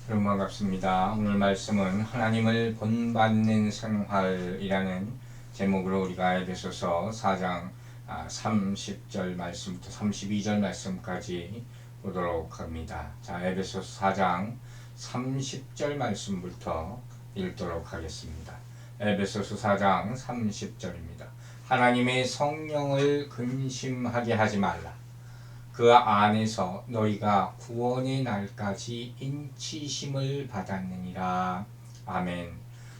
여러분 반갑습니다. 오늘 말씀은 하나님을 본받는 생활이라는 제목으로 우리가 에베소서 4장 30절 말씀부터 32절 말씀까지 보도록 합니다. 자, 에베소서 4장 30절 말씀부터 읽도록 하겠습니다. 에베소서 4장 30절입니다. 하나님의 성령을 근심하게 하지 말라. 그 안에서 너희가 구원의 날까지 인치심을 받았느니라. 아멘.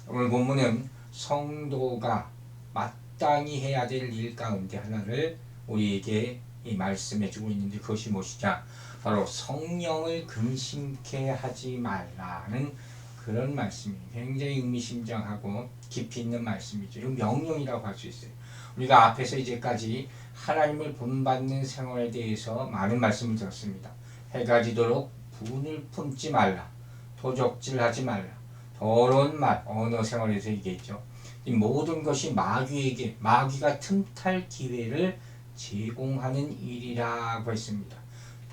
오늘 본문은 성도가 마땅히 해야 될 일 가운데 하나를 우리에게 말씀해 주고 있는데, 그것이 무엇이냐? 바로 성령을 근심케 하지 말라는 그런 말씀이 굉장히 의미심장하고 깊이 있는 말씀이죠. 이건 명령이라고 할 수 있어요. 우리가 앞에서 이제까지 하나님을 본받는 생활에 대해서 많은 말씀을 들었습니다. 해가 지도록 분을 품지 말라, 도적질하지 말라, 더러운 말, 언어 생활에서 얘기했죠. 이 모든 것이 마귀가 틈탈 기회를 제공하는 일이라고 했습니다.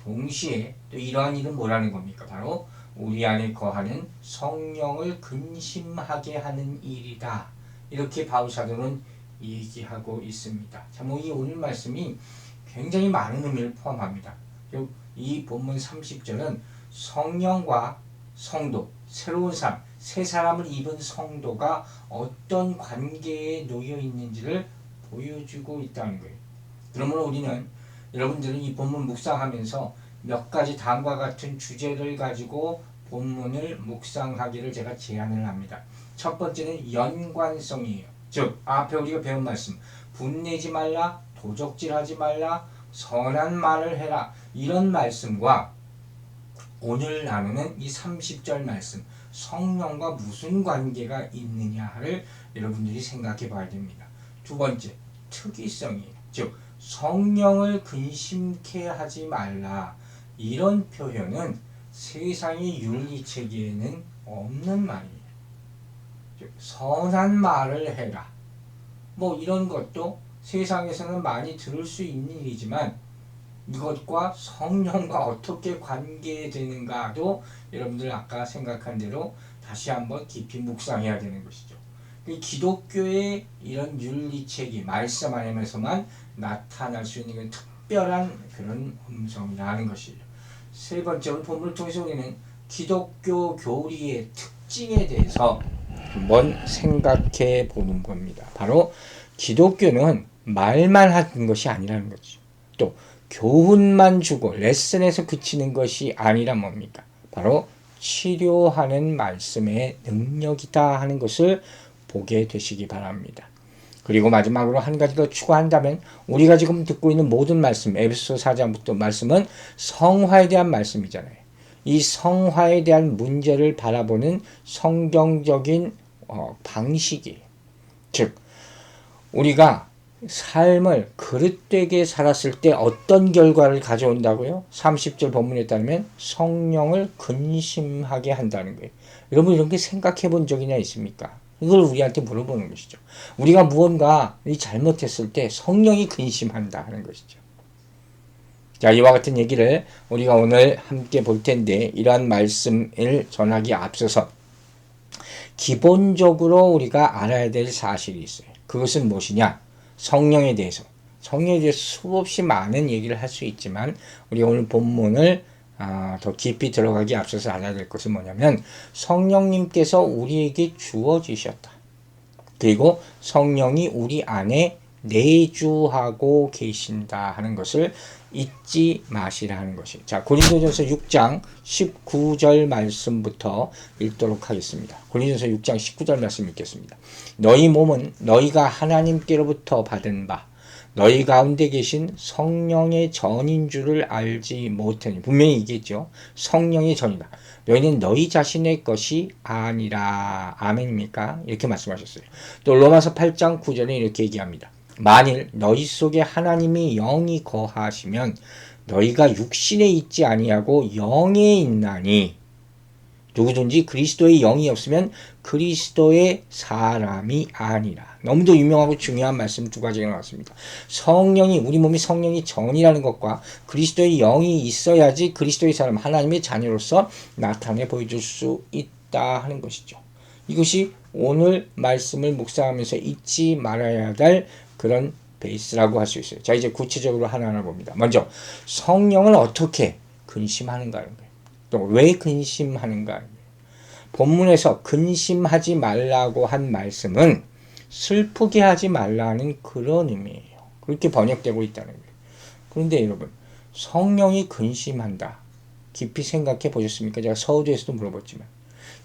동시에 또 이러한 일은 뭐라는 겁니까? 바로 우리 안에 거하는 성령을 근심하게 하는 일이다. 이렇게 바울사도는 얘기하고 있습니다. 참, 이 오늘 말씀이 굉장히 많은 의미를 포함합니다. 이 본문 30절은 성령과 성도, 새로운 삶, 새 사람을 입은 성도가 어떤 관계에 놓여 있는지를 보여주고 있다는 거예요. 그러므로 우리는, 여러분들은 이 본문 묵상하면서 몇 가지 다음과 같은 주제를 가지고 본문을 묵상하기를 제가 제안을 합니다. 첫 번째는 연관성이에요. 즉, 앞에 우리가 배운 말씀, 분내지 말라, 도적질하지 말라, 선한 말을 해라, 이런 말씀과 오늘 나누는 이 30절 말씀, 성령과 무슨 관계가 있느냐를 여러분들이 생각해 봐야 됩니다. 두 번째, 특이성이에요. 즉, 성령을 근심케 하지 말라, 이런 표현은 세상의 윤리체계에는 없는 말이에요. 선한 말을 해라, 이런 것도 세상에서는 많이 들을 수 있는 일이지만 이것과 성령과 어떻게 관계되는가도 여러분들 아까 생각한 대로 다시 한번 깊이 묵상해야 되는 것이죠. 기독교의 이런 윤리체계, 말씀 안에서만 나타날 수 있는 특별한 그런 음성이라는 것이죠. 세 번째로 본문을 통해서 우리는 기독교 교리의 특징에 대해서 한번 생각해 보는 겁니다. 바로 기독교는 말만 하는 것이 아니라는 거죠. 또 교훈만 주고 레슨에서 그치는 것이 아니라 뭡니까? 바로 치료하는 말씀의 능력이다 하는 것을 보게 되시기 바랍니다. 그리고 마지막으로 한 가지 더 추가한다면, 우리가 지금 듣고 있는 모든 말씀, 에베소 4장부터 말씀은 성화에 대한 말씀이잖아요. 이 성화에 대한 문제를 바라보는 성경적인 방식이에요. 즉, 우리가 삶을 그릇되게 살았을 때 어떤 결과를 가져온다고요? 30절 본문에 따르면 성령을 근심하게 한다는 거예요. 여러분, 이런 게 생각해 본 적이나 있습니까? 이걸 우리한테 물어보는 것이죠. 우리가 무언가 잘못했을 때 성령이 근심한다 하는 것이죠. 자, 이와 같은 얘기를 우리가 오늘 함께 볼 텐데, 이러한 말씀을 전하기 앞서서 기본적으로 우리가 알아야 될 사실이 있어요. 그것은 무엇이냐? 성령에 대해서 수없이 많은 얘기를 할 수 있지만, 우리가 오늘 본문을 더 깊이 들어가기 앞서서 알아야 될 것은 뭐냐면, 성령님께서 우리에게 주어지셨다. 그리고 성령이 우리 안에 내주하고 계신다 하는 것을 잊지 마시라 하는 것이. 자, 고린도전서 6장 19절 말씀부터 읽도록 하겠습니다. 고린도전서 6장 19절 말씀 읽겠습니다. 너희 몸은 너희가 하나님께로부터 받은 바 너희 가운데 계신 성령의 전인 줄을 알지 못하니. 분명히 얘기했죠. 성령의 전이다. 너희는 너희 자신의 것이 아니라. 아멘입니까? 이렇게 말씀하셨어요. 또 로마서 8장 9절에 이렇게 얘기합니다. 만일 너희 속에 하나님이 영이 거하시면 너희가 육신에 있지 아니하고 영에 있나니. 누구든지 그리스도의 영이 없으면 그리스도의 사람이 아니라. 너무도 유명하고 중요한 말씀 두 가지가 나왔습니다. 성령이, 우리 몸이 성령이 전이라는 것과 그리스도의 영이 있어야지 그리스도의 사람, 하나님의 자녀로서 나타내 보여줄 수 있다 하는 것이죠. 이것이 오늘 말씀을 묵상하면서 잊지 말아야 할 그런 베이스라고 할 수 있어요. 자, 이제 구체적으로 하나하나 봅니다. 먼저 성령을 어떻게 근심하는가 하는 거예요. 또 왜 근심하는가 하는 거예요. 본문에서 근심하지 말라고 한 말씀은 슬프게 하지 말라는 그런 의미예요. 그렇게 번역되고 있다는 거예요. 그런데 여러분, 성령이 근심한다. 깊이 생각해 보셨습니까? 제가 서두에서도 물어봤지만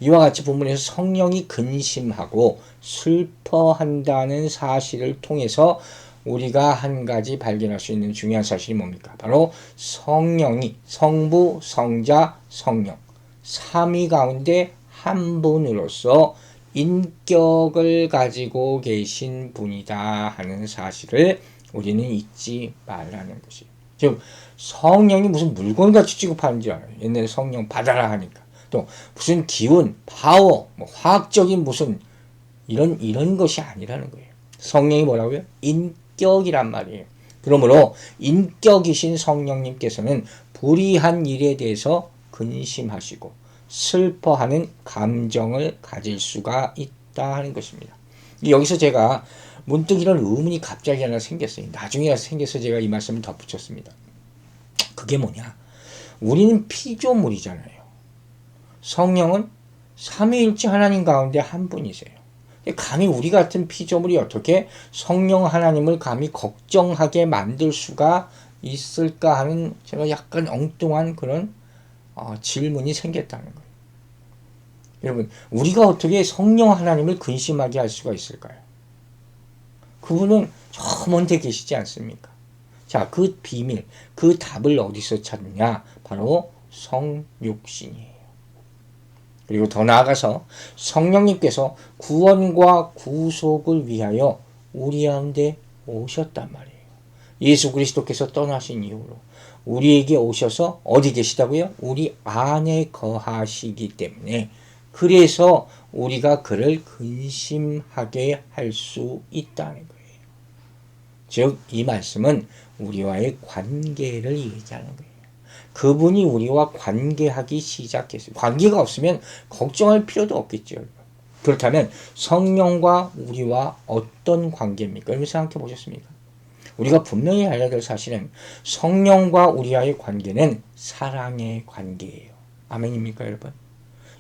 이와 같이 본문에서 성령이 근심하고 슬퍼한다는 사실을 통해서 우리가 한 가지 발견할 수 있는 중요한 사실이 뭡니까? 바로 성령이 성부, 성자, 성령 삼위 가운데 한 분으로서 인격을 가지고 계신 분이다 하는 사실을 우리는 잊지 말라는 것이에요. 즉 성령이 무슨 물건같이 취급하는 줄 알아요. 옛날에 성령 받아라 하니까. 또 무슨 기운, 파워, 화학적인 무슨 이런 것이 아니라는 거예요. 성령이 뭐라고요? 인격이란 말이에요. 그러므로 인격이신 성령님께서는 불의한 일에 대해서 근심하시고 슬퍼하는 감정을 가질 수가 있다 하는 것입니다. 여기서 제가 문득 이런 의문이 갑자기 하나 생겼어요. 나중에 생겨서 제가 이 말씀을 덧붙였습니다. 그게 뭐냐? 우리는 피조물이잖아요. 성령은 삼위일체 하나님 가운데 한 분이세요. 감히 우리 같은 피조물이 어떻게 성령 하나님을 감히 걱정하게 만들 수가 있을까 하는 제가 약간 엉뚱한 그런 질문이 생겼다는 거예요. 여러분, 우리가 어떻게 성령 하나님을 근심하게 할 수가 있을까요? 그분은 저 먼 데 계시지 않습니까? 자, 그 비밀, 그 답을 어디서 찾느냐? 바로 성육신이에요. 그리고 더 나아가서 성령님께서 구원과 구속을 위하여 우리 가운데 오셨단 말이에요. 예수 그리스도께서 떠나신 이후로 우리에게 오셔서 어디 계시다고요? 우리 안에 거하시기 때문에 그래서 우리가 그를 근심하게 할 수 있다는 거예요. 즉, 이 말씀은 우리와의 관계를 얘기하는 거예요. 그분이 우리와 관계하기 시작했어요. 관계가 없으면 걱정할 필요도 없겠죠. 그렇다면 성령과 우리와 어떤 관계입니까? 여러분 생각해 보셨습니까? 우리가 분명히 알아야 될 사실은 성령과 우리와의 관계는 사랑의 관계예요. 아멘입니까, 여러분?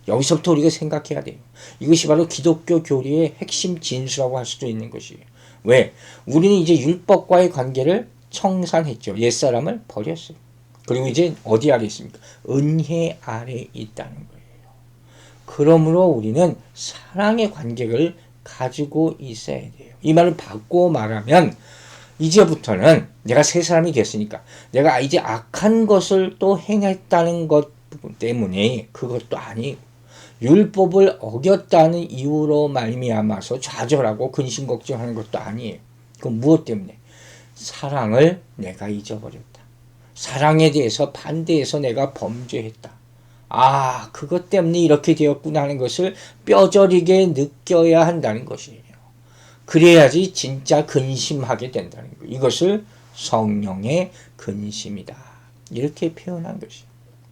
여기서부터 우리가 생각해야 돼요. 이것이 바로 기독교 교리의 핵심 진수라고 할 수도 있는 것이에요. 왜? 우리는 이제 율법과의 관계를 청산했죠. 옛사람을 버렸어요. 그리고 이제 어디 아래 있습니까? 은혜 아래 있다는 거예요. 그러므로 우리는 사랑의 관계를 가지고 있어야 돼요. 이 말을 바꾸어 말하면 이제부터는 내가 새 사람이 됐으니까 내가 이제 악한 것을 또 행했다는 것 때문에 그것도 아니에요. 율법을 어겼다는 이유로 말미암아서 좌절하고 근심 걱정하는 것도 아니에요. 그건 무엇 때문에? 사랑을 내가 잊어버렸다. 사랑에 대해서 반대해서 내가 범죄했다. 아, 그것 때문에 이렇게 되었구나 하는 것을 뼈저리게 느껴야 한다는 것이에요. 그래야지 진짜 근심하게 된다는 거예요. 이것을 성령의 근심이다. 이렇게 표현한 것이에요.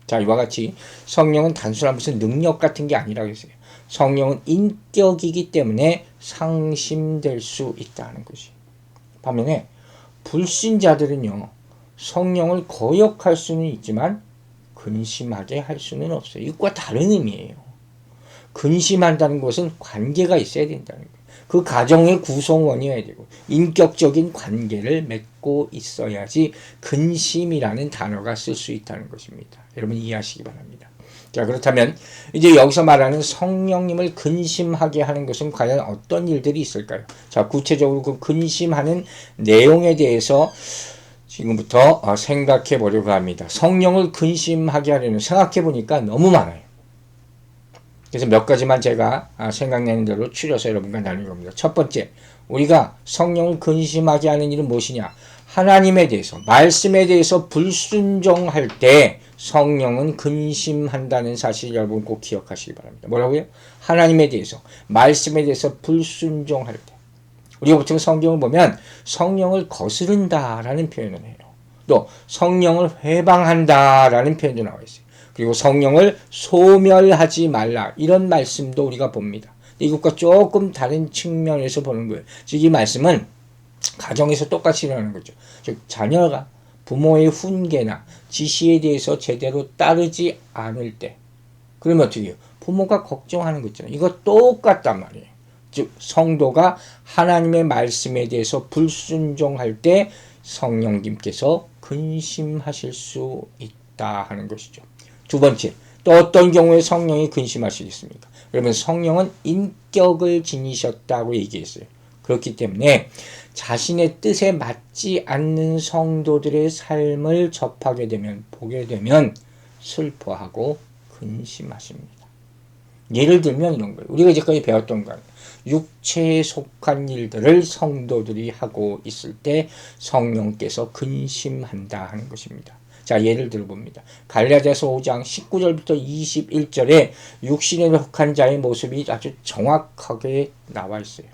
자, 이와 같이 성령은 단순한 무슨 능력 같은 게 아니라고 했어요. 성령은 인격이기 때문에 상심될 수 있다는 것이에요. 반면에 불신자들은요, 성령을 거역할 수는 있지만 근심하게 할 수는 없어요. 이것과 다른 의미예요. 근심한다는 것은 관계가 있어야 된다는 거예요. 그 가정의 구성원이어야 되고 인격적인 관계를 맺고 있어야지 근심이라는 단어가 쓸 수 있다는 것입니다. 여러분 이해하시기 바랍니다. 자, 그렇다면 이제 여기서 말하는 성령님을 근심하게 하는 것은 과연 어떤 일들이 있을까요? 자, 구체적으로 그 근심하는 내용에 대해서 지금부터 생각해 보려고 합니다. 성령을 근심하게 하려는 생각해 보니까 너무 많아요. 그래서 몇 가지만 제가 생각나는 대로 추려서 여러분과 나눌 겁니다. 첫 번째, 우리가 성령을 근심하게 하는 일은 무엇이냐? 하나님에 대해서, 말씀에 대해서 불순종할 때 성령은 근심한다는 사실 여러분 꼭 기억하시기 바랍니다. 뭐라고요? 하나님에 대해서, 말씀에 대해서 불순종할 때. 우리가 보통 성경을 보면 성령을 거스른다라는 표현을 해요. 또 성령을 회방한다라는 표현도 나와 있어요. 그리고 성령을 소멸하지 말라 이런 말씀도 우리가 봅니다. 이것과 조금 다른 측면에서 보는 거예요. 즉 이 말씀은 가정에서 똑같이 일어나는 거죠. 즉 자녀가 부모의 훈계나 지시에 대해서 제대로 따르지 않을 때 그러면 어떻게 해요? 부모가 걱정하는 거 있잖아요. 이거 똑같단 말이에요. 즉 성도가 하나님의 말씀에 대해서 불순종할 때 성령님께서 근심하실 수 있다 하는 것이죠. 두 번째, 또 어떤 경우에 성령이 근심하시겠습니까? 그러면 성령은 인격을 지니셨다고 얘기했어요. 그렇기 때문에 자신의 뜻에 맞지 않는 성도들의 삶을 접하게 되면, 보게 되면 슬퍼하고 근심하십니다. 예를 들면 이런 거예요. 우리가 이제까지 배웠던 거예요. 육체에 속한 일들을 성도들이 하고 있을 때 성령께서 근심한다 하는 것입니다. 자, 예를 들어봅니다. 갈라디아서 5장 19절부터 21절에 육신에 속한 자의 모습이 아주 정확하게 나와 있어요.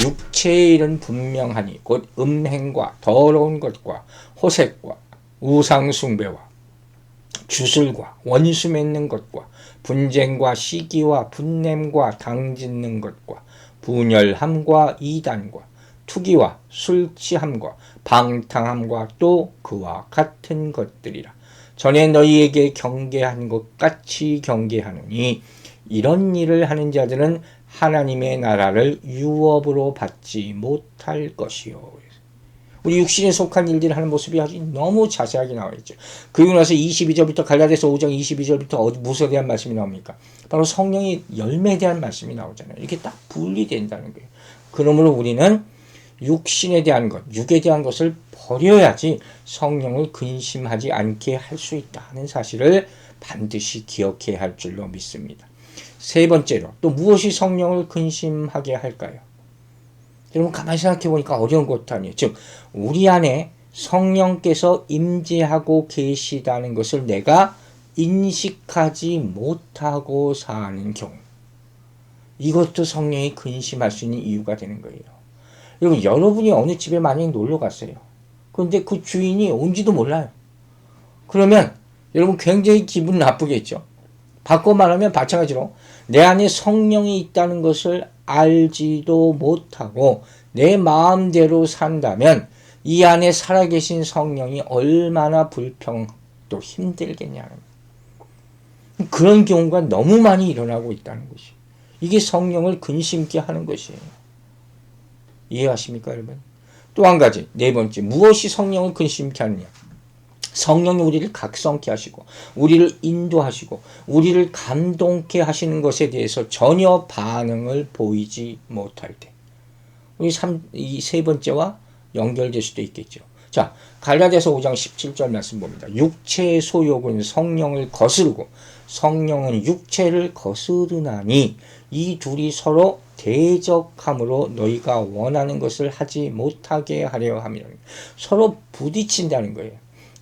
육체의 일은 분명하니 곧 음행과 더러운 것과 호색과 우상숭배와 주술과 원수 맺는 것과 분쟁과 시기와 분냄과 당짓는 것과 분열함과 이단과 투기와 술 취함과 방탕함과 또 그와 같은 것들이라. 전에 너희에게 경계한 것 같이 경계하느니 이런 일을 하는 자들은 하나님의 나라를 유업으로 받지 못할 것이요. 우리 육신에 속한 일들을 하는 모습이 아주 너무 자세하게 나와 있죠. 그리고 나서 22절부터 갈라디아서 5장 22절부터 무엇에 대한 말씀이 나옵니까? 바로 성령의 열매에 대한 말씀이 나오잖아요. 이렇게 딱 분리된다는 거예요. 그러므로 우리는 육신에 대한 것, 육에 대한 것을 버려야지 성령을 근심하지 않게 할 수 있다는 사실을 반드시 기억해야 할 줄로 믿습니다. 세 번째로 또 무엇이 성령을 근심하게 할까요? 여러분 가만히 생각해 보니까 어려운 것도 아니에요. 즉 우리 안에 성령께서 임재하고 계시다는 것을 내가 인식하지 못하고 사는 경우, 이것도 성령이 근심할 수 있는 이유가 되는 거예요. 여러분, 여러분이 어느 집에 만약에 놀러 갔어요. 그런데 그 주인이 온지도 몰라요. 그러면 여러분 굉장히 기분 나쁘겠죠. 바꿔 말하면 마찬가지로 내 안에 성령이 있다는 것을 알지도 못하고 내 마음대로 산다면 이 안에 살아계신 성령이 얼마나 불평도 힘들겠냐는 거예요. 그런 경우가 너무 많이 일어나고 있다는 것이, 이게 성령을 근심케 하는 것이에요. 이해하십니까 여러분? 또 한 가지, 네 번째, 무엇이 성령을 근심케 하느냐? 성령이 우리를 각성케 하시고 우리를 인도하시고 우리를 감동케 하시는 것에 대해서 전혀 반응을 보이지 못할 때, 이 세 번째와 연결될 수도 있겠죠. 자, 갈라디아서 5장 17절 말씀 봅니다. 육체의 소욕은 성령을 거스르고 성령은 육체를 거스르나니 이 둘이 서로 대적함으로 너희가 원하는 것을 하지 못하게 하려 함이라. 서로 부딪힌다는 거예요.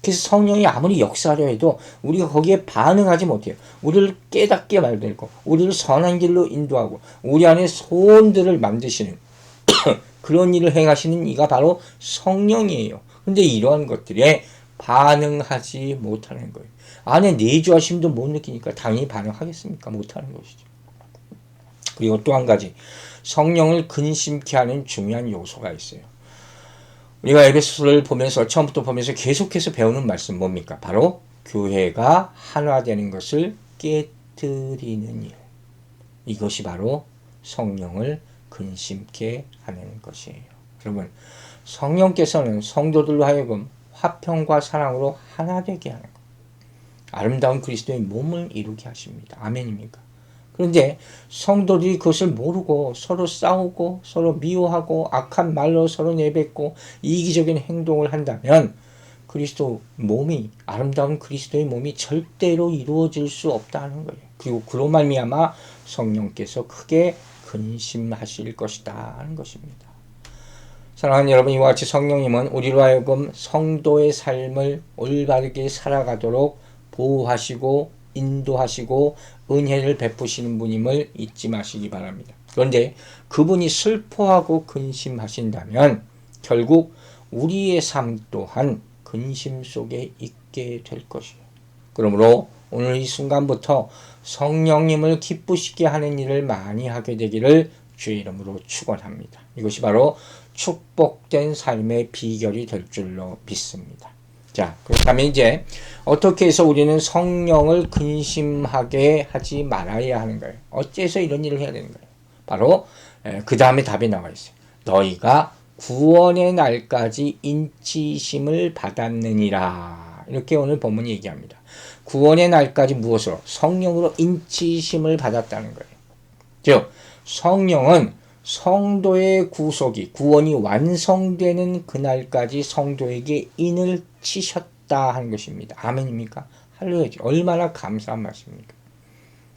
그래서 성령이 아무리 역사하려 해도 우리가 거기에 반응하지 못해요. 우리를 깨닫게 만들고 우리를 선한 길로 인도하고 우리 안에 소원들을 만드시는 그런 일을 행하시는 이가 바로 성령이에요. 근데 이러한 것들에 반응하지 못하는 거예요. 안에 내주하심도 못 느끼니까 당연히 반응하겠습니까? 못하는 것이죠. 그리고 또 한 가지, 성령을 근심케 하는 중요한 요소가 있어요. 우리가 에베소서를 보면서 처음부터 보면서 계속해서 배우는 말씀 뭡니까? 바로 교회가 하나 되는 것을 깨뜨리는 일. 이것이 바로 성령을 근심케 하는 것이에요. 여러분, 성령께서는 성도들로 하여금 화평과 사랑으로 하나 되게 하는 것, 아름다운 그리스도의 몸을 이루게 하십니다. 아멘입니까? 그런데 성도들이 그것을 모르고 서로 싸우고 서로 미워하고 악한 말로 서로 내뱉고 이기적인 행동을 한다면 그리스도 몸이, 아름다운 그리스도의 몸이 절대로 이루어질 수 없다는 거예요. 그리고 그로 말미암아 성령께서 크게 근심하실 것이다 하는 것입니다. 사랑하는 여러분, 이와 같이 성령님은 우리로 하여금 성도의 삶을 올바르게 살아가도록 보호하시고 인도하시고 은혜를 베푸시는 분임을 잊지 마시기 바랍니다. 그런데 그분이 슬퍼하고 근심하신다면 결국 우리의 삶 또한 근심 속에 있게 될 것이에요. 그러므로 오늘 이 순간부터 성령님을 기쁘시게 하는 일을 많이 하게 되기를 주의 이름으로 축원합니다. 이것이 바로 축복된 삶의 비결이 될 줄로 믿습니다. 자, 그렇다면 이제 어떻게 해서 우리는 성령을 근심하게 하지 말아야 하는 거예요? 어째서 이런 일을 해야 되는 거예요? 바로 그 다음에 답이 나와 있어요. 너희가 구원의 날까지 인치심을 받았느니라. 이렇게 오늘 본문이 얘기합니다. 구원의 날까지 무엇으로? 성령으로 인치심을 받았다는 거예요. 즉 성령은 성도의 구속이 구원이 완성되는 그날까지 성도에게 인을 치셨다 하는 것입니다. 아멘입니까? 할렐루야. 얼마나 감사한 말씀입니까?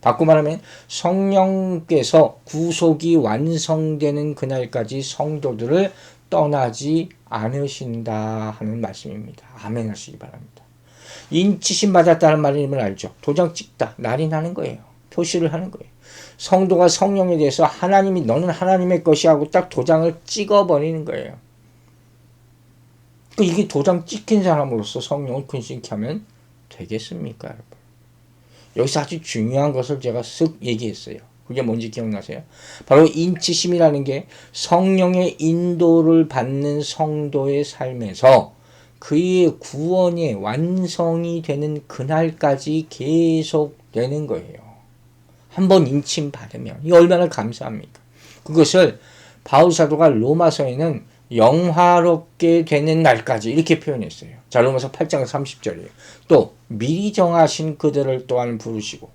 바꿔 말하면 성령께서 구속이 완성되는 그날까지 성도들을 떠나지 않으신다 하는 말씀입니다. 아멘 하시기 바랍니다. 인치심 받았다는 말임을 알죠. 도장 찍다, 날이 나는 거예요. 표시를 하는 거예요. 성도가 성령에 대해서 하나님이 너는 하나님의 것이 하고 딱 도장을 찍어버리는 거예요. 이게 도장 찍힌 사람으로서 성령을 근심케 하면 되겠습니까, 여러분? 여기서 아주 중요한 것을 제가 쓱 얘기했어요. 그게 뭔지 기억나세요? 바로 인치심이라는 게 성령의 인도를 받는 성도의 삶에서 그의 구원의 완성이 되는 그날까지 계속되는 거예요. 한번 인침 받으면 이 얼마나 감사합니까? 그것을 바울 사도가 로마서에는 영화롭게 되는 날까지 이렇게 표현했어요. 자, 로마서 8장 30절이에요. 또 미리 정하신 그들을 또한 부르시고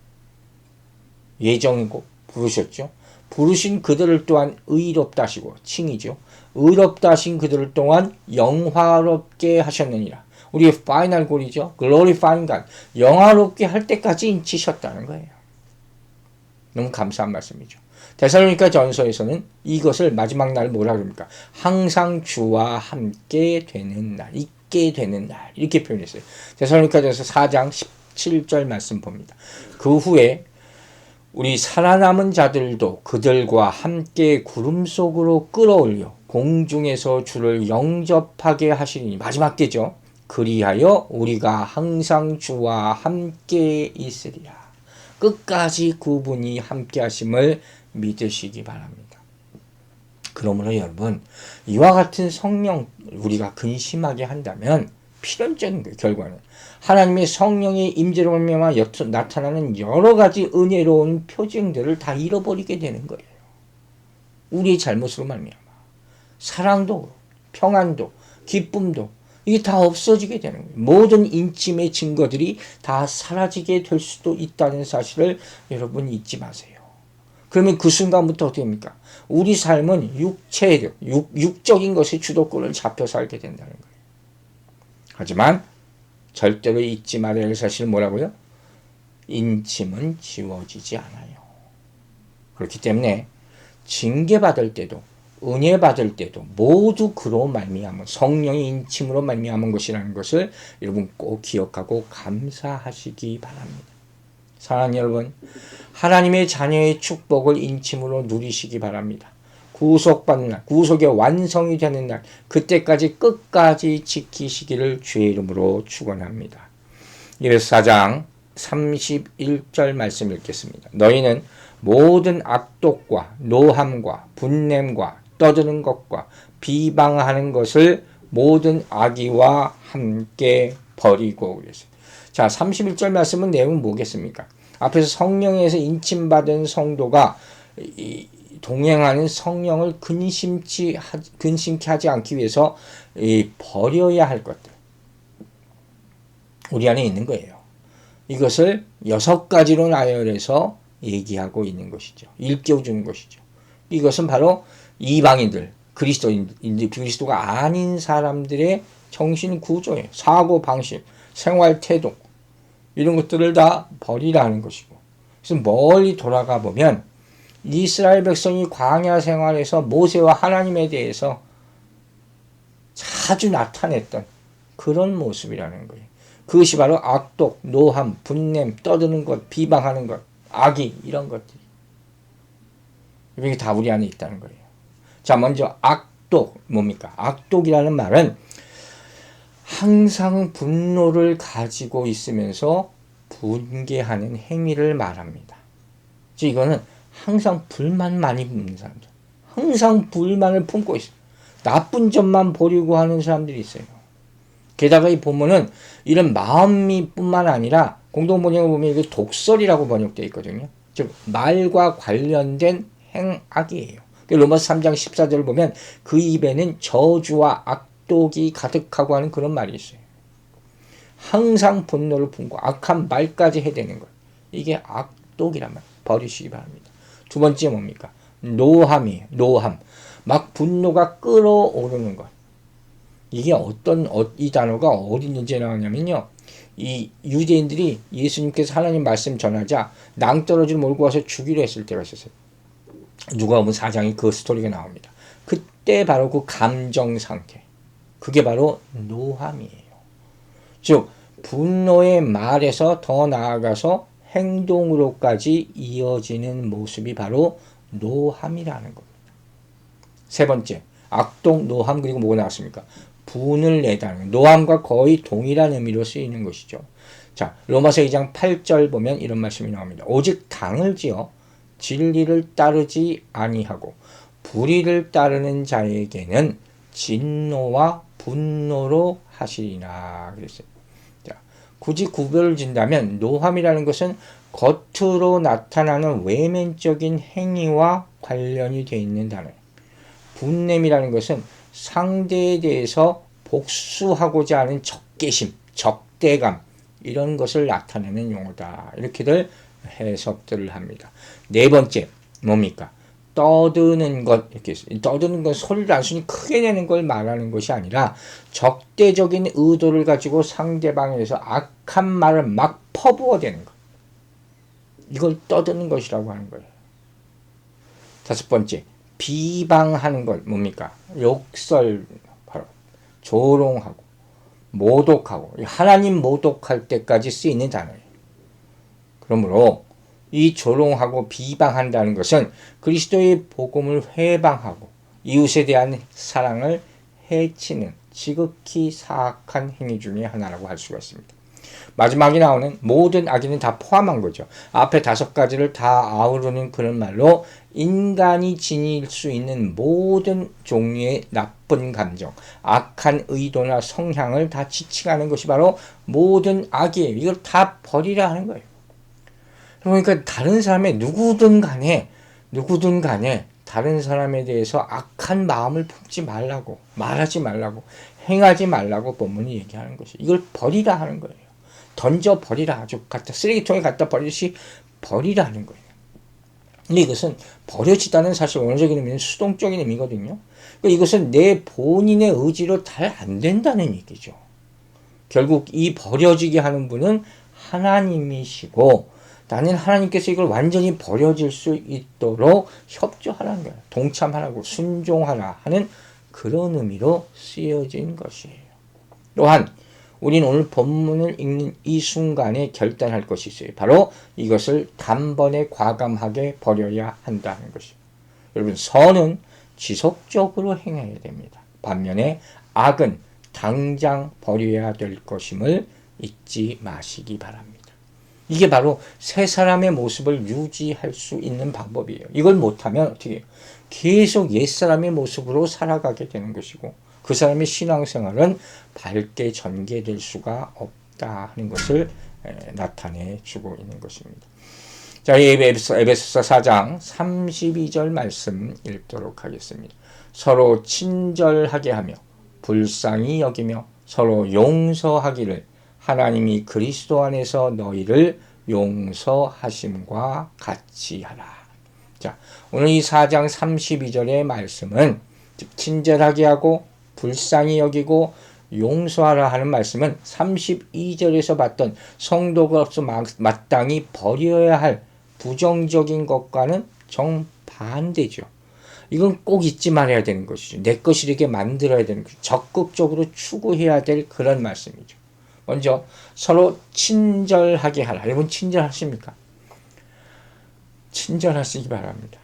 예정이고 부르셨죠. 부르신 그들을 또한 의롭다 하시고 칭이죠. 의롭다 하신 그들을 또한 영화롭게 하셨느니라. 우리의 파이널 골이죠. glorifying God. 영화롭게 할 때까지 인치셨다는 거예요. 너무 감사한 말씀이죠. 데살로니가 전서에서는 이것을 마지막 날 뭐라 그럽니까? 항상 주와 함께 되는 날, 있게 되는 날 이렇게 표현했어요. 데살로니가 전서 4장 17절 말씀 봅니다. 그 후에 우리 살아남은 자들도 그들과 함께 구름 속으로 끌어올려 공중에서 주를 영접하게 하시리니 마지막 때죠. 그리하여 우리가 항상 주와 함께 있으리라. 끝까지 그분이 함께 하심을 믿으시기 바랍니다. 그러므로 여러분 이와 같은 성령 우리가 근심하게 한다면 필연적인 거예요. 결과는 하나님의 성령의 임재로 말미암아 나타나는 여러 가지 은혜로운 표징들을 다 잃어버리게 되는 거예요. 우리의 잘못으로 말미암아 사랑도 평안도 기쁨도 이게 다 없어지게 되는 거예요. 모든 인침의 증거들이 다 사라지게 될 수도 있다는 사실을 여러분 잊지 마세요. 그러면 그 순간부터 어떻게 됩니까? 우리 삶은 육적인 것에 주도권을 잡혀 살게 된다는 거예요. 하지만 절대로 잊지 말아야 할 사실은 뭐라고요? 인침은 지워지지 않아요. 그렇기 때문에 징계받을 때도 은혜 받을 때도 모두 그로 말미암은 성령의 인침으로 말미암은 것이라는 것을 여러분 꼭 기억하고 감사하시기 바랍니다. 사랑하는 여러분, 하나님의 자녀의 축복을 인침으로 누리시기 바랍니다. 구속받는 날, 구속의 완성이 되는 날, 그때까지 끝까지 지키시기를 주의 이름으로 축원합니다. 예배서 4장 31절 말씀 읽겠습니다. 너희는 모든 악독과 노함과 분냄과 떠드는 것과 비방하는 것을 모든 악의와 함께 버리고 그랬어요. 자, 31절 말씀은 내용은 뭐겠습니까? 앞에서 성령에서 인침받은 성도가 동행하는 성령을 근심케 하지 않기 위해서 버려야 할 것들 우리 안에 있는 거예요. 이것을 6가지로 나열해서 얘기하고 있는 것이죠. 일깨워주는 것이죠. 이것은 바로 이방인들, 그리스도가 아닌 사람들의 정신 구조예요. 사고 방식, 생활 태도 이런 것들을 다 버리라는 것이고, 그래서 멀리 돌아가 보면 이스라엘 백성이 광야 생활에서 모세와 하나님에 대해서 자주 나타냈던 그런 모습이라는 거예요. 그것이 바로 악독, 노함, 분냄, 떠드는 것, 비방하는 것, 악의 이런 것들이. 이게 다 우리 안에 있다는 거예요. 자, 먼저 악독 뭡니까? 악독이라는 말은 항상 분노를 가지고 있으면서 분개하는 행위를 말합니다. 즉 이거는 항상 불만 많이 품는 사람들. 항상 불만을 품고 있어요. 나쁜 점만 보려고 하는 사람들이 있어요. 게다가 이 본문은 이런 마음이 뿐만 아니라 공동 번역을 보면 이거 독설이라고 번역되어 있거든요. 즉 말과 관련된 행악이에요. 로마서 3장 14절을 보면 그 입에는 저주와 악독이 가득하고 하는 그런 말이 있어요. 항상 분노를 품고 악한 말까지 해대는 것. 이게 악독이란 말. 버리시기 바랍니다. 두 번째 뭡니까? 노함이에요. 노함. 막 분노가 끓어오르는 것. 이게 이 단어가 어디 있는지 나오냐면요. 이 유대인들이 예수님께서 하나님 말씀 전하자 낭떠러지를 몰고 와서 죽이려 했을 때가 있었어요. 누가복음 4장에 그 스토리가 나옵니다. 그때 바로 그 감정 상태. 그게 바로 노함이에요. 즉 분노의 말에서 더 나아가서 행동으로까지 이어지는 모습이 바로 노함이라는 겁니다. 세 번째, 악독, 노함, 그리고 뭐가 나왔습니까? 분을 내다는 노함과 거의 동일한 의미로 쓰이는 것이죠. 자, 로마서 2장 8절 보면 이런 말씀이 나옵니다. 오직 당을 지어 진리를 따르지 아니하고 불의를 따르는 자에게는 진노와 분노로 하시리라 그랬어요. 자, 굳이 구별을 진다면 노함이라는 것은 겉으로 나타나는 외면적인 행위와 관련이 되어 있는 단어예요. 분냄이라는 것은 상대에 대해서 복수하고자 하는 적개심, 적대감 이런 것을 나타내는 용어다. 이렇게들 해석들을 합니다. 네 번째 뭡니까? 떠드는 것. 이렇게 떠드는 건 소리를 단순히 크게 내는 걸 말하는 것이 아니라 적대적인 의도를 가지고 상대방에 대해서 악한 말을 막 퍼부어대는 것. 이걸 떠드는 것이라고 하는 거예요. 다섯 번째, 비방하는 것 뭡니까? 욕설, 바로 조롱하고 모독하고 하나님 모독할 때까지 쓰이는 단어예요. 그러므로 이 조롱하고 비방한다는 것은 그리스도의 복음을 회방하고 이웃에 대한 사랑을 해치는 지극히 사악한 행위 중에 하나라고 할 수가 있습니다. 마지막에 나오는 모든 악의는 다 포함한 거죠. 앞에 다섯 가지를 다 아우르는 그런 말로 인간이 지닐 수 있는 모든 종류의 나쁜 감정, 악한 의도나 성향을 다 지칭하는 것이 바로 모든 악이에요. 이걸 다 버리라 하는 거예요. 그러니까 다른 사람의 누구든 간에 다른 사람에 대해서 악한 마음을 품지 말라고, 말하지 말라고, 행하지 말라고 본문이 얘기하는 것이 이걸 버리라 하는 거예요. 던져 버리라. 아주 갖다 쓰레기통에 갖다 버리듯이 버리라는 거예요. 근데 이것은 버려지다는 사실 원어적인 의미는 수동적인 의미거든요. 그러니까 이것은 내 본인의 의지로 잘 안 된다는 얘기죠. 결국 이 버려지게 하는 분은 하나님이시고 나는 하나님께서 이걸 완전히 버려질 수 있도록 협조하라는 거예요. 동참하라고 순종하라 하는 그런 의미로 쓰여진 것이에요. 또한 우리는 오늘 본문을 읽는 이 순간에 결단할 것이 있어요. 바로 이것을 단번에 과감하게 버려야 한다는 것이에요. 여러분, 선은 지속적으로 행해야 됩니다. 반면에 악은 당장 버려야 될 것임을 잊지 마시기 바랍니다. 이게 바로 새 사람의 모습을 유지할 수 있는 방법이에요. 이걸 못하면 어떻게 해요? 계속 옛사람의 모습으로 살아가게 되는 것이고 그 사람의 신앙생활은 밝게 전개될 수가 없다 하는 것을 나타내 주고 있는 것입니다. 자, 에베소서 4장 32절 말씀 읽도록 하겠습니다. 서로 친절하게 하며 불쌍히 여기며 서로 용서하기를 하나님이 그리스도 안에서 너희를 용서하심과 같이 하라. 자, 오늘 이 4장 32절의 말씀은 친절하게 하고 불쌍히 여기고 용서하라 하는 말씀은 32절에서 봤던 성도로서 마땅히 버려야 할 부정적인 것과는 정반대죠. 이건 꼭 잊지 말아야 되는 것이죠. 내 것이되게 만들어야 되는 것이죠. 적극적으로 추구해야 될 그런 말씀이죠. 먼저 서로 친절하게 하라. 여러분 친절하십니까? 친절하시기 바랍니다.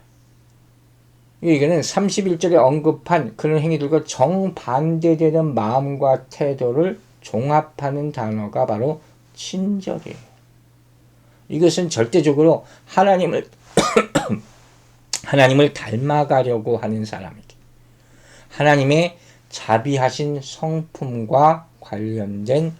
이거는 31절에 언급한 그런 행위들과 정반대되는 마음과 태도를 종합하는 단어가 바로 친절이에요. 이것은 절대적으로 하나님을 닮아가려고 하는 사람에게 하나님의 자비하신 성품과 관련된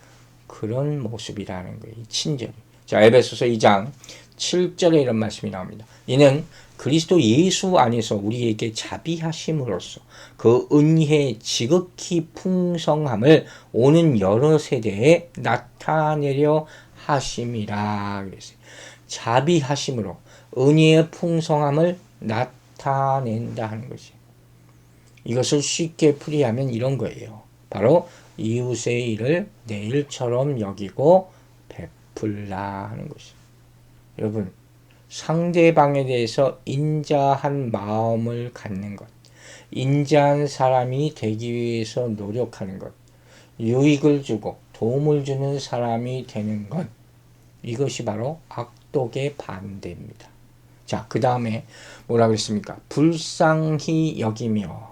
그런 모습이라는 거예요. 친절이. 자, 에베소서 2장 7절에 이런 말씀이 나옵니다. 이는 그리스도 예수 안에서 우리에게 자비하심으로써 그 은혜의 지극히 풍성함을 오는 여러 세대에 나타내려 하심이라 그랬어요. 자비하심으로 은혜의 풍성함을 나타낸다 하는 거지. 이것을 쉽게 풀이하면 이런 거예요. 바로 이웃의 일을 내 일처럼 여기고 베풀라 하는 것이죠. 여러분, 상대방에 대해서 인자한 마음을 갖는 것, 인자한 사람이 되기 위해서 노력하는 것, 유익을 주고 도움을 주는 사람이 되는 것, 이것이 바로 악독의 반대입니다. 자, 그 다음에 뭐라고 했습니까? 불쌍히 여기며,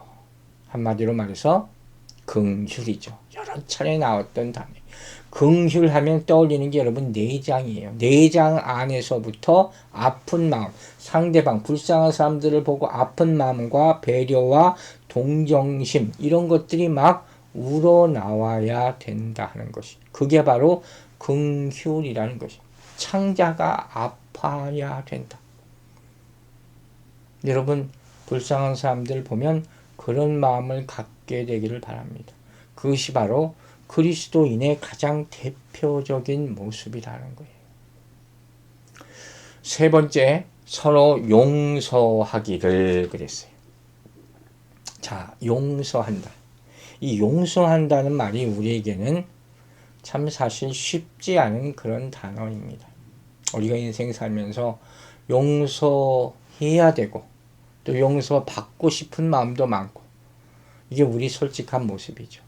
한마디로 말해서 긍휼이죠. 여러 차례 나왔던 단어. 긍휼하면 떠올리는 게 여러분 내장이에요. 내장 안에서부터 아픈 마음, 상대방, 불쌍한 사람들을 보고 아픈 마음과 배려와 동정심, 이런 것들이 막 우러나와야 된다 하는 것이. 그게 바로 긍휼이라는 것이. 창자가 아파야 된다. 여러분, 불쌍한 사람들 보면 그런 마음을 갖게 되기를 바랍니다. 그것이 바로 그리스도인의 가장 대표적인 모습이라는 거예요. 세 번째, 서로 용서하기를 그랬어요. 자, 용서한다. 이 용서한다는 말이 우리에게는 참 사실 쉽지 않은 그런 단어입니다. 우리가 인생 살면서 용서해야 되고 또 용서받고 싶은 마음도 많고 이게 우리 솔직한 모습이죠.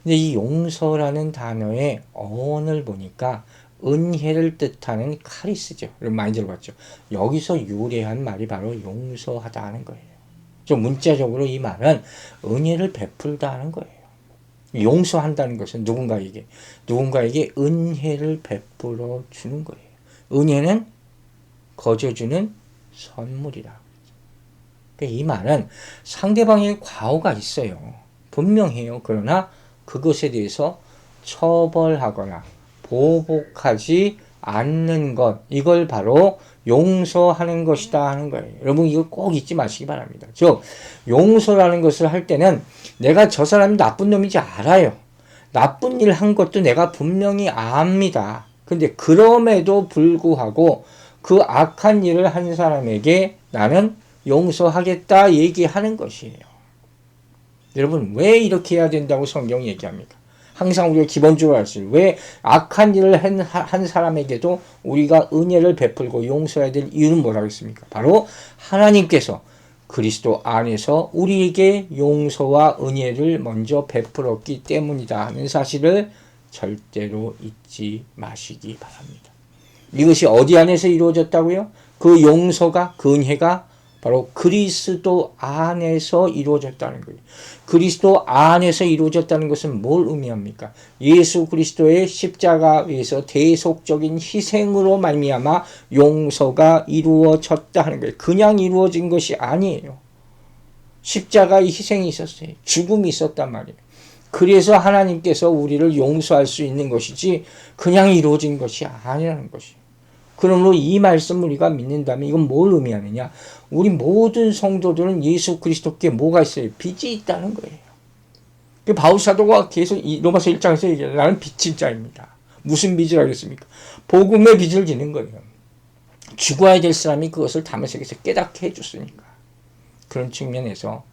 근데 이 용서라는 단어의 어원을 보니까 은혜를 뜻하는 카리스죠. 여러분 많이 들어봤죠. 여기서 유래한 말이 바로 용서하다 하는 거예요. 좀 문자적으로 이 말은 은혜를 베풀다 하는 거예요. 용서한다는 것은 누군가에게 은혜를 베풀어 주는 거예요. 은혜는 거저주는 선물이라. 이 말은 상대방의 과오가 있어요. 분명해요. 그러나 그것에 대해서 처벌하거나 보복하지 않는 것, 이걸 바로 용서하는 것이다 하는 거예요. 여러분 이거 꼭 잊지 마시기 바랍니다. 즉 용서라는 것을 할 때는 내가 저 사람이 나쁜 놈인지 알아요. 나쁜 일 한 것도 내가 분명히 압니다. 근데 그럼에도 불구하고 그 악한 일을 한 사람에게 나는 용서하겠다 얘기하는 것이에요. 여러분 왜 이렇게 해야 된다고 성경이 얘기합니까? 항상 우리가 기본적으로 알 수 있어요. 왜 악한 일을 한 사람에게도 우리가 은혜를 베풀고 용서해야 될 이유는 뭐라고 했습니까? 바로 하나님께서 그리스도 안에서 우리에게 용서와 은혜를 먼저 베풀었기 때문이다 하는 사실을 절대로 잊지 마시기 바랍니다. 이것이 어디 안에서 이루어졌다고요? 그 용서가, 그 은혜가 바로 그리스도 안에서 이루어졌다는 거예요. 그리스도 안에서 이루어졌다는 것은 뭘 의미합니까? 예수 그리스도의 십자가에서 대속적인 희생으로 말미암아 용서가 이루어졌다 하는 거예요. 그냥 이루어진 것이 아니에요. 십자가의 희생이 있었어요. 죽음이 있었단 말이에요. 그래서 하나님께서 우리를 용서할 수 있는 것이지 그냥 이루어진 것이 아니라는 것이에요. 그러므로 이 말씀 우리가 믿는다면 이건 뭘 의미하느냐? 우리 모든 성도들은 예수 그리스도께 뭐가 있어요? 빚이 있다는 거예요. 바울 사도가 계속 로마서 1장에서 얘기해요. 나는 빚진 자입니다. 무슨 빚이라고 했습니까? 복음의 빚을 지는 거예요. 죽어야 될 사람이 그것을 다메섹에서 깨닫게 해줬으니까. 그런 측면에서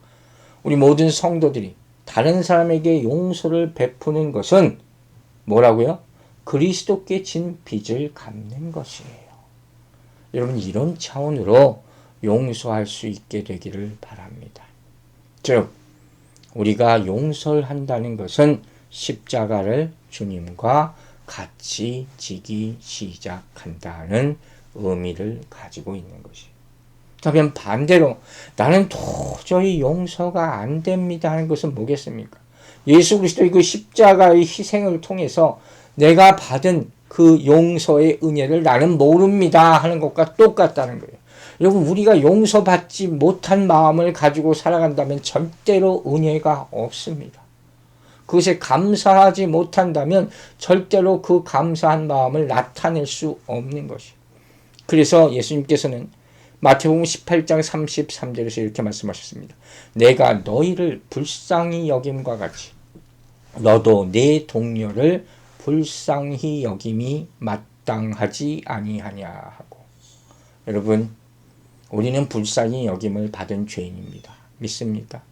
우리 모든 성도들이 다른 사람에게 용서를 베푸는 것은 뭐라고요? 그리스도께 진 빚을 갚는 것이에요. 여러분 이런 차원으로 용서할 수 있게 되기를 바랍니다. 즉 우리가 용서를 한다는 것은 십자가를 주님과 같이 지기 시작한다는 의미를 가지고 있는 것이. 그러면 반대로 나는 도저히 용서가 안 됩니다 하는 것은 뭐겠습니까? 예수 그리스도의 그 십자가의 희생을 통해서 내가 받은 그 용서의 은혜를 나는 모릅니다 하는 것과 똑같다는 거예요. 여러분, 우리가 용서받지 못한 마음을 가지고 살아간다면 절대로 은혜가 없습니다. 그것에 감사하지 못한다면 절대로 그 감사한 마음을 나타낼 수 없는 것이에요. 그래서 예수님께서는 마태복음 18장 33절에서 이렇게 말씀하셨습니다. 내가 너희를 불쌍히 여김과 같이 너도 내 동료를 불쌍히 여김이 마땅하지 아니하냐 하고. 여러분, 우리는 불쌍히 여김을 받은 죄인입니다. 믿습니까?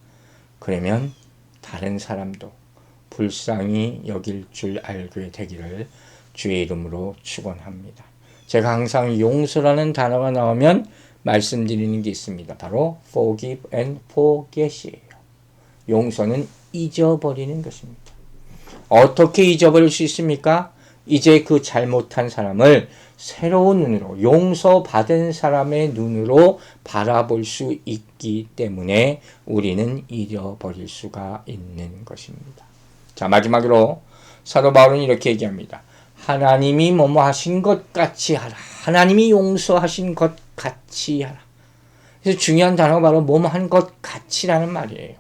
그러면 다른 사람도 불쌍히 여길 줄 알게 되기를 주의 이름으로 축원합니다. 제가 항상 용서라는 단어가 나오면 말씀드리는 게 있습니다. 바로 forgive and forget이에요. 용서는 잊어버리는 것입니다. 어떻게 잊어버릴 수 있습니까? 이제 그 잘못한 사람을 새로운 눈으로, 용서받은 사람의 눈으로 바라볼 수 있기 때문에 우리는 잊어버릴 수가 있는 것입니다. 자, 마지막으로 사도 바울은 이렇게 얘기합니다. 하나님이 뭐뭐 하신 것 같이 하라. 하나님이 용서하신 것 같이 하라. 그래서 중요한 단어가 바로 뭐뭐 한 것 같이라는 말이에요.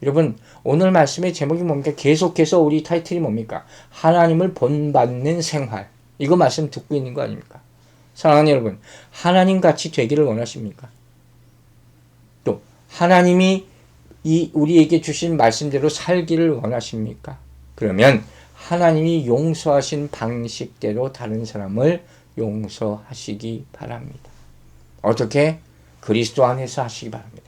여러분, 오늘 말씀의 제목이 뭡니까? 계속해서 우리 타이틀이 뭡니까? 하나님을 본받는 생활. 이거 말씀 듣고 있는 거 아닙니까? 사랑하는 여러분, 하나님같이 되기를 원하십니까? 또 하나님이 우리에게 주신 말씀대로 살기를 원하십니까? 그러면 하나님이 용서하신 방식대로 다른 사람을 용서하시기 바랍니다. 어떻게? 그리스도 안에서 하시기 바랍니다.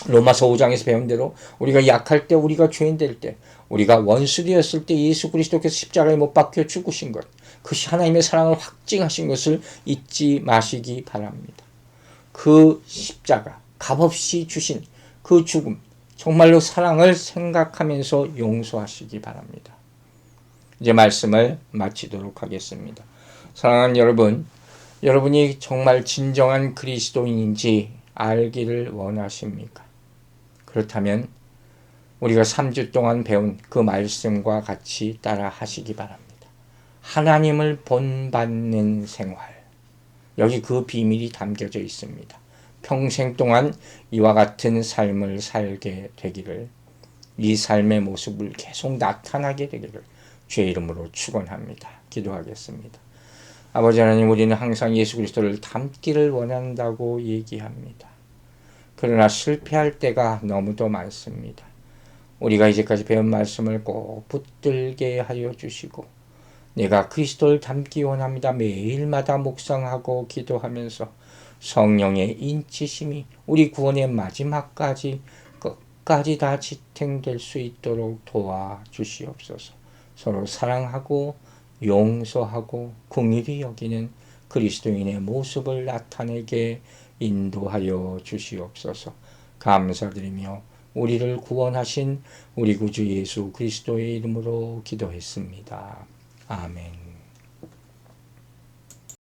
로마서 5장에서 배운 대로 우리가 약할 때, 우리가 죄인 될 때, 우리가 원수 되었을 때 예수 그리스도께서 십자가에 못 박혀 죽으신 것, 그것이 하나님의 사랑을 확증하신 것을 잊지 마시기 바랍니다. 그 십자가, 값없이 주신 그 죽음, 정말로 사랑을 생각하면서 용서하시기 바랍니다. 이제 말씀을 마치도록 하겠습니다. 사랑하는 여러분, 여러분이 정말 진정한 그리스도인인지 알기를 원하십니까? 그렇다면 우리가 3주 동안 배운 그 말씀과 같이 따라 하시기 바랍니다. 하나님을 본받는 생활. 여기 그 비밀이 담겨져 있습니다. 평생 동안 이와 같은 삶을 살게 되기를, 이 삶의 모습을 계속 나타나게 되기를 주의 이름으로 축원합니다. 기도하겠습니다. 아버지 하나님, 우리는 항상 예수 그리스도를 닮기를 원한다고 얘기합니다. 그러나 실패할 때가 너무도 많습니다. 우리가 이제까지 배운 말씀을 꼭 붙들게 하여 주시고, 내가 그리스도를 닮기 원합니다. 매일마다 묵상하고 기도하면서 성령의 인치심이 우리 구원의 마지막까지 끝까지 다 지탱될 수 있도록 도와주시옵소서. 서로 사랑하고 용서하고 긍휼히 여기는 그리스도인의 모습을 나타내게 인도하여 주시옵소서. 감사드리며 우리를 구원하신 우리 구주 예수 그리스도의 이름으로 기도했습니다. 아멘.